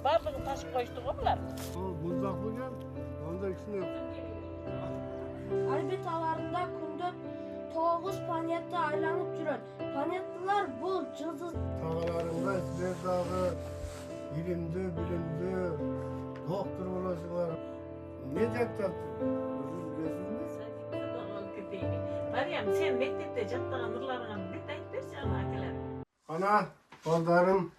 Bardığını taşıp koyuştu bular. Muzdak bugün, onda ikisini yok. Orbitalarında kunde 9 planeta aylanıp жүрөт. Planetalar бұл жылдыз Tağalarında sizler dağı bilimdi, doktor olasılar. Ne yaptın? Meryem sen mektepte jattаған nurlarına bir aytып берсі ана әкелер. Ana, baldarım,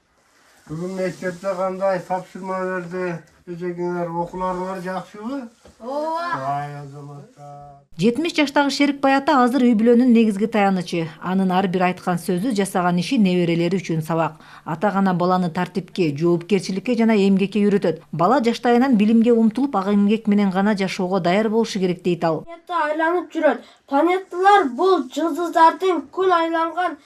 bugün mektepte kanday tapşırma verdi. Gece günler okularlar жақсы mı? Vay azamatta. 70 жаштагы Шерикбай ата азыр үй бүлөнүн негизги таянычы. Анын ар бир айткан сөзү, жасаган иши неберелери үчүн сабак. Ата гана баланы тартипке, жоопкерчиликке жана эмгекке үйрөтөт. Бала жаштайынан билимге умтулуп, ак эмгек менен гана жашоого даяр болушу керек дейт ал. planeta aylanıp жүрөт. Planetalar бұл жылдыздардын күн айланган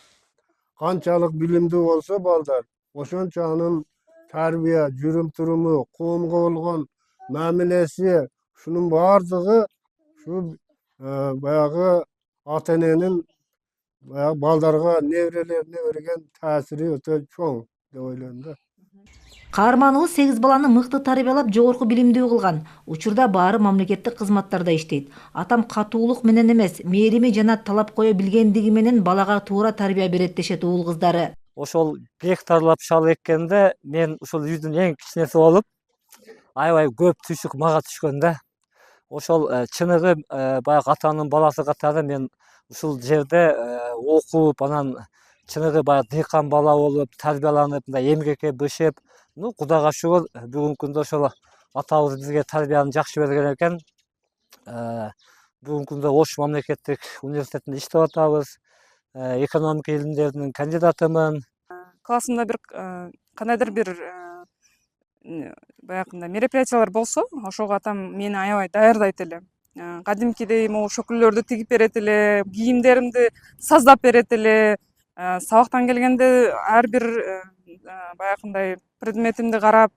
Qançalık bilimdi olsa baldar, oşançanın terbiye, jürüm turumu, qoğumga bolgan мәмілесі, şunun bardığı şu bayağı ata-enenin baldarga nevrelerine bergen täsiri öte çoğ dep oyloyum da. Каарманыбыз 8 баланы мыкты тарбиялап, жогорку билимдүү кылган. Учурда баары мамлекеттик кызматтарда иштейт. Атам катуулук менен эмес, мээрими жана талап кое билгендиги менен балага туура тарбия берет дешет уул кыздары. Ошол гектарлап шал эккенде мен ушул үйдүн эң кичинеси болуп, аябай көп түйшүк мага түшкөн да. Ошол чыныгы баягы атанын баласы катары мен ушул жерде окуп, анан чыныгы баягы дыйкан бала болуп, тарбияланып, мындай эмгекке бышып, Кудайга шүгүр, бүгүнкү күндө ошол атабыз бизге тарбияны жакшы берген экен. Бүгүнкү күндө Ош мамлекеттик университетинде иштеп атабыз. Экономика илимдеринин кандидатымын. Классымда бир кандайдыр бир баягындай мероприятиялар болсо, ошого атам мени аябай даярдайт эле. Кадимкидей могу шөкүллөрдү тигип берет эле, кийимдеримди саздап берет эле. Сабактан келгенде ар бир баягындай предметимди карап,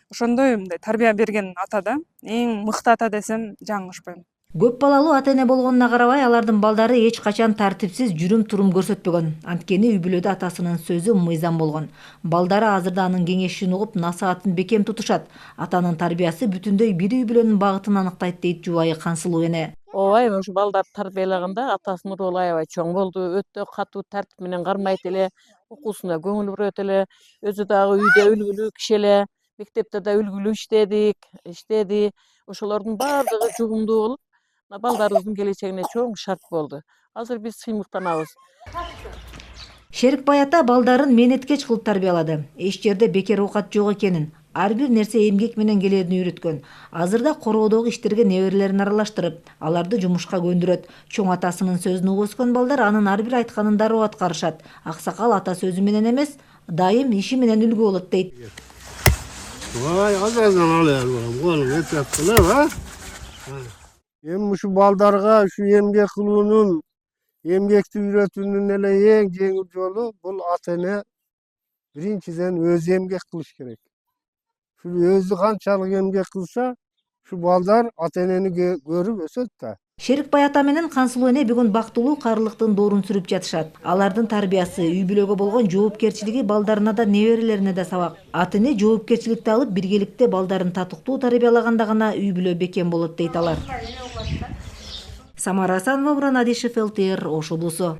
ошондой мындай тарбия берген ата да. Эң мыкты ата десем жаңылышпайм. Көп балалуу ата-эне болгонуна карабай, алардын балдары эч качан тартипсиз жүрүм-турум көрсөтпөгөн. Анткени үй бүлөдө атасынын сөзү мыйзам болгон. Балдары азырда анын кеңешин угуп, насаатын бекем тутушат. Атанын тарбиясы бүтүндөй бир үй бүлөнүн багытын аныктайт дейт жубайы Кансылуу эне. Ооба, ушу балдарды тарбиялаганда атасынын ролу аябай чоң болду. Өтө катуу тартип менен кармайт эле, окуусуна көңүл бурат эле. Өзү дагы үйдө үлгүлүү киши эле, мектепте да үлгүлүү иштеди. Ошолордун баардыгы жугумдуу болуп, балдарыбыздын келечегине чоң шарт болду. Азыр биз сыймыктанабыз. Шерикбай ата балдарын менеткеч кылып тарбиялады. Эч жерде бекер оокат жок экенин, ар бир нерсе эмгек менен келерин үйрөткөн. Азырда короодогу иштерге неберелерин аралаштырып, аларды жумушка көндүрөт. Чоң атасынын сөзүн угуп өскөн балдар анын ар бир айтканын дароо аткарышат. Аксакал ата сөзү менен эмес, дайым иши менен үлгү болот дейт. Vay azazdan alıyor oğlum etrafına ha. Hem şu baldarga şu emgek kılığının emgekti üretünün ele en cengiz yolu bu ata-ene birinciden öz emgek kılış gerek. Şu özü kançalık emgek kılsa şu baldar ata-eneni görüp ösöt da. Шерикбай ата менен Кансылуу эне бүгүн бактылуу карылыктын доорун сүрүп жатышат. Алардын тарбиясы, үй бүлөгө болгон жоопкерчилиги балдарына да неберелерине да сабак. Ата-эне жоопкерчиликти алып, биргеликте балдарын татыктуу тарбиялаганда гана үй бүлө бекем болот дейт алар. Самара Асанова, Буран Адишев, ЛТР, Ош облусу.